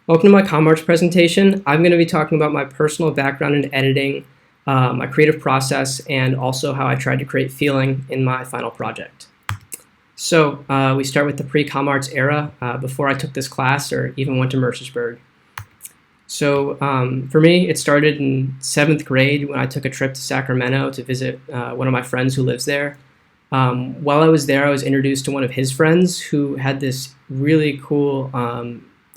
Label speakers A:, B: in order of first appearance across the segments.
A: Welcome to my ComArts presentation. I'm going to be talking about my personal background in editing, my creative process, and also how I tried to create feeling in my final project. So we start with the pre-ComArts era, before I took this class or even went to Mercersburg. So for me, it started in 7th grade when I took a trip to Sacramento to visit one of my friends who lives there. While I was there, I was introduced to one of his friends who had this really cool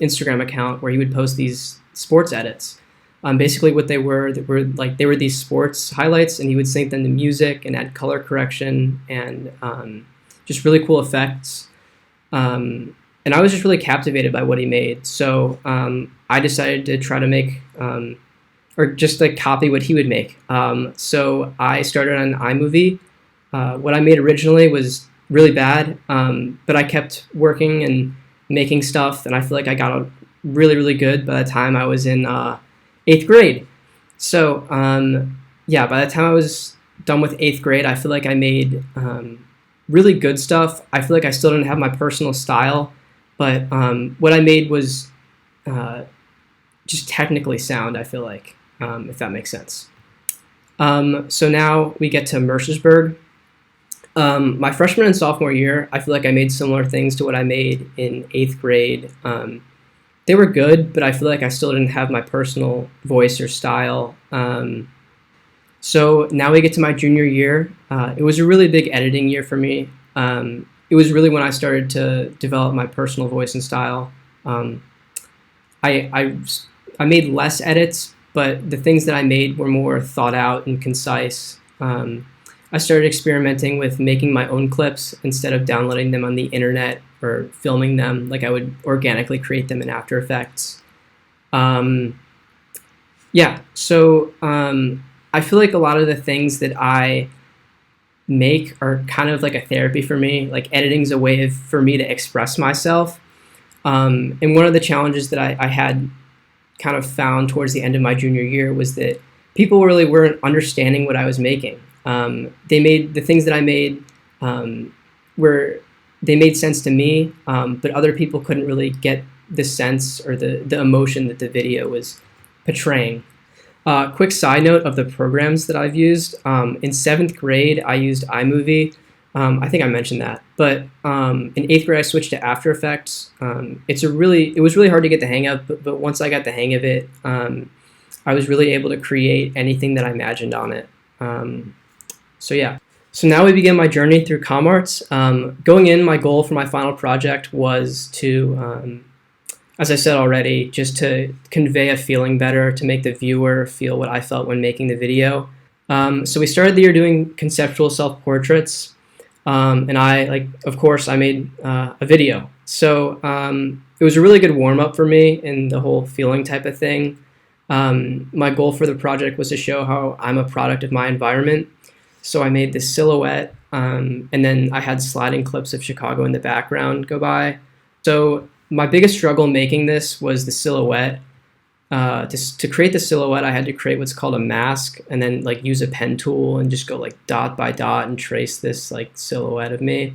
A: Instagram account where he would post these sports edits. Basically what they were these sports highlights, and he would sync them to music and add color correction and just really cool effects. And I was just really captivated by what he made. So I decided to try to make, or just like copy what he would make. So I started on iMovie. What I made originally was really bad, but I kept working and making stuff, and I feel like I got really, really good by the time I was in 8th grade. So yeah, by the time I was done with 8th grade, I feel like I made really good stuff. I feel like I still didn't have my personal style, but what I made was just technically sound, I feel like, if that makes sense. So now we get to Mercersburg. My freshman and sophomore year, I feel like I made similar things to what I made in 8th grade. They were good, but I feel like I still didn't have my personal voice or style. So now we get to my junior year. It was a really big editing year for me. It was really when I started to develop my personal voice and style. I made less edits, but the things that I made were more thought out and concise. I started experimenting with making my own clips instead of downloading them on the internet or filming them. Like I would organically create them in After Effects. Yeah, so I feel like a lot of the things that I make are kind of like a therapy for me. Like editing's a way for me to express myself. And one of the challenges that I had kind of found towards the end of my junior year was that people really weren't understanding what I was making. They made the things that I made they made sense to me, but other people couldn't really get the sense or the emotion that the video was portraying. Quick side note of the programs that I've used. In 7th grade, I used iMovie. I think I mentioned that. But in 8th grade, I switched to After Effects. It was really hard to get the hang of, but once I got the hang of it, I was really able to create anything that I imagined on it. So yeah. So now we begin my journey through ComArts. Going in, my goal for my final project was to, as I said already, just to convey a feeling better, to make the viewer feel what I felt when making the video. So we started the year doing conceptual self-portraits, and of course, I made a video. So it was a really good warm-up for me in the whole feeling type of thing. My goal for the project was to show how I'm a product of my environment. So I made this silhouette, and then I had sliding clips of Chicago in the background go by. So my biggest struggle making this was the silhouette. To create the silhouette, I had to create what's called a mask, and then like use a pen tool and just go like dot by dot and trace this like silhouette of me.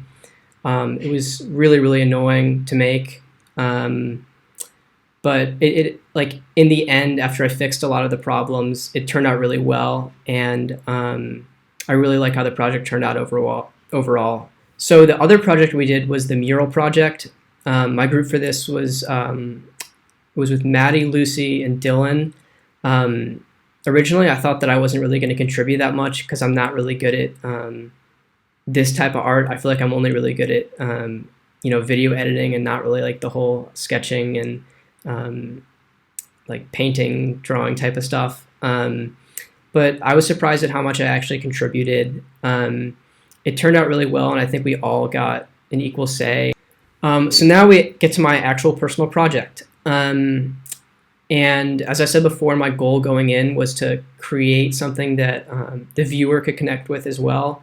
A: It was really, really annoying to make. But it like in the end, after I fixed a lot of the problems, it turned out really well, and I really like how the project turned out overall. So the other project we did was the mural project. My group for this was with Maddie, Lucy, and Dylan. Originally, I thought that I wasn't really going to contribute that much because I'm not really good at this type of art. I feel like I'm only really good at video editing and not really like the whole sketching and like painting, drawing type of stuff. But I was surprised at how much I actually contributed. It turned out really well, and I think we all got an equal say. So now we get to my actual personal project. And as I said before, my goal going in was to create something that the viewer could connect with as well.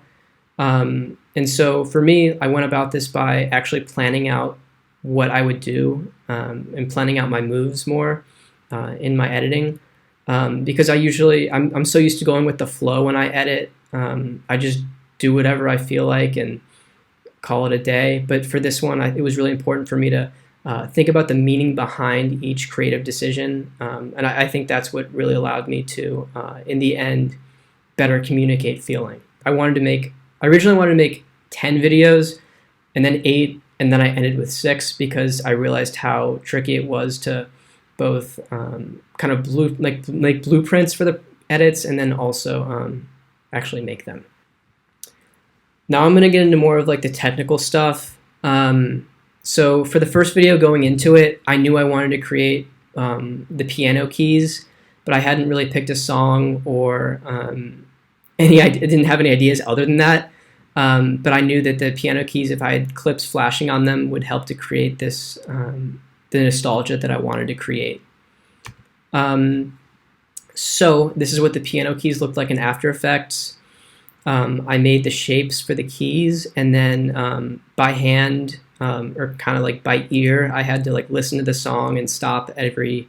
A: And so for me, I went about this by actually planning out what I would do and planning out my moves more in my editing. Because I'm so used to going with the flow when I edit. I just do whatever I feel like and call it a day. But for this one, it was really important for me to think about the meaning behind each creative decision. And I think that's what really allowed me to, in the end, better communicate feeling. I originally wanted to make 10 videos and then 8, and then I ended with 6 because I realized how tricky it was to both kind of make blueprints for the edits and then also actually make them. Now I'm going to get into more of like the technical stuff. So for the first video going into it, I knew I wanted to create the piano keys, but I hadn't really picked a song or I didn't have any ideas other than that. But I knew that the piano keys, if I had clips flashing on them, would help to create this the nostalgia that I wanted to create. So this is what the piano keys looked like in After Effects. I made the shapes for the keys, and then by hand or kind of like by ear, I had to like listen to the song and stop every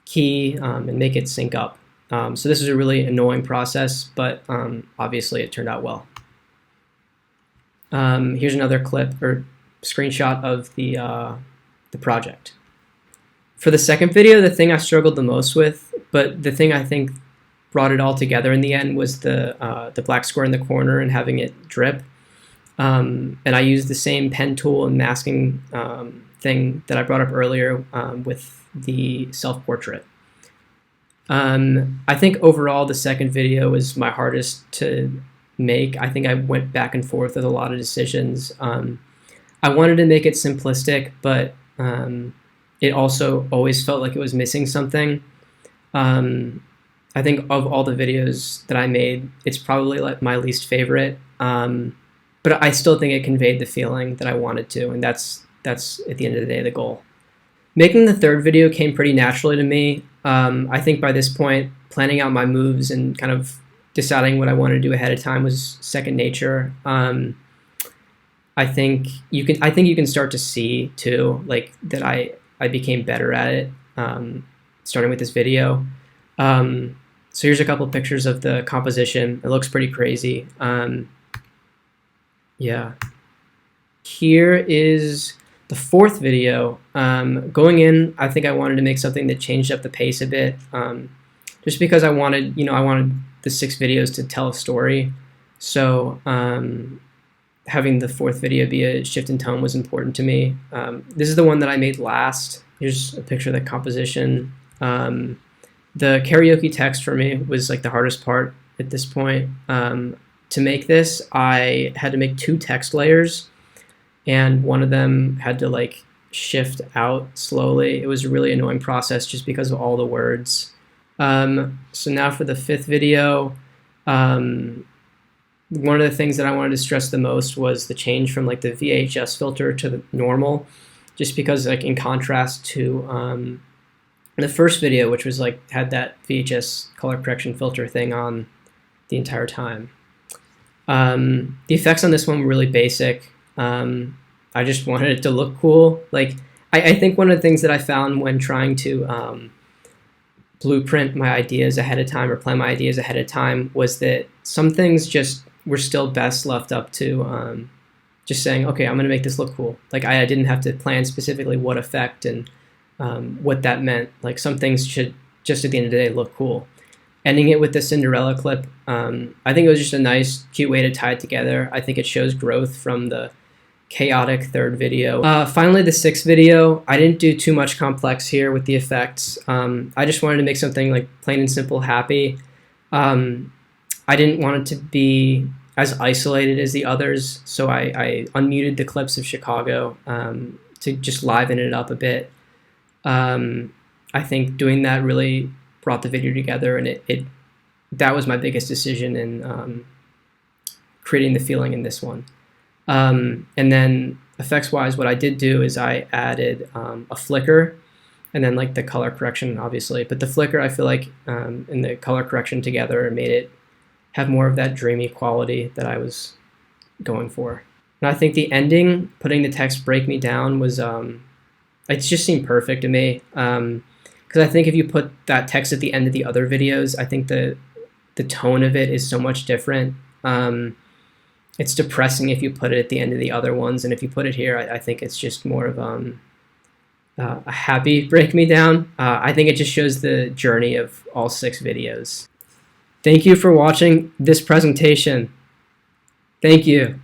A: key and make it sync up. So this is a really annoying process, but obviously it turned out well. Here's another clip or screenshot of the project. For the second video, the thing I struggled the most with, but the thing I think brought it all together in the end, was the black square in the corner and having it drip. And I used the same pen tool and masking thing that I brought up earlier with the self-portrait. I think overall the second video was my hardest to make. I think I went back and forth with a lot of decisions. I wanted to make it simplistic, but it also always felt like it was missing something. I think of all the videos that I made, it's probably like my least favorite, but I still think it conveyed the feeling that I wanted to, and that's at the end of the day the goal. Making the third video came pretty naturally to me. I think by this point, planning out my moves and kind of deciding what I wanted to do ahead of time was second nature. I think you can start to see too, like that I became better at it, starting with this video. So here's a couple of pictures of the composition. It looks pretty crazy. Yeah. Here is the fourth video. Going in, I think I wanted to make something that changed up the pace a bit, just because I wanted the 6 videos to tell a story. So having the fourth video be a shift in tone was important to me. This is the one that I made last. Here's a picture of the composition. The karaoke text for me was like the hardest part at this point. To make this, I had to make 2 text layers, and one of them had to like shift out slowly. It was a really annoying process just because of all the words. So now for the 5th video, one of the things that I wanted to stress the most was the change from like the VHS filter to the normal, just because like in contrast to the first video, which was like had that VHS color correction filter thing on the entire time. The effects on this one were really basic. I just wanted it to look cool. Like I think one of the things that I found when trying to blueprint my ideas ahead of time or plan my ideas ahead of time was that some things just were still best left up to just saying, okay, I'm going to make this look cool. Like I didn't have to plan specifically what effect and what that meant. Like some things should just at the end of the day look cool. Ending it with the Cinderella clip, I think it was just a nice, cute way to tie it together. I think it shows growth from the chaotic third video. Finally, the 6th video, I didn't do too much complex here with the effects. I just wanted to make something like plain and simple happy. I didn't want it to be as isolated as the others, so I unmuted the clips of Chicago to just liven it up a bit. I think doing that really brought the video together, and that was my biggest decision in creating the feeling in this one. And then effects-wise, what I did do is I added a flicker, and then like the color correction, obviously. But the flicker, I feel like, and the color correction together made it have more of that dreamy quality that I was going for. And I think the ending, putting the text "break me down," was it just seemed perfect to me. Because I think if you put that text at the end of the other videos, I think the tone of it is so much different. It's depressing if you put it at the end of the other ones, and if you put it here, I think it's just more of a happy break me down. I think it just shows the journey of all 6 videos. Thank you for watching this presentation. Thank you.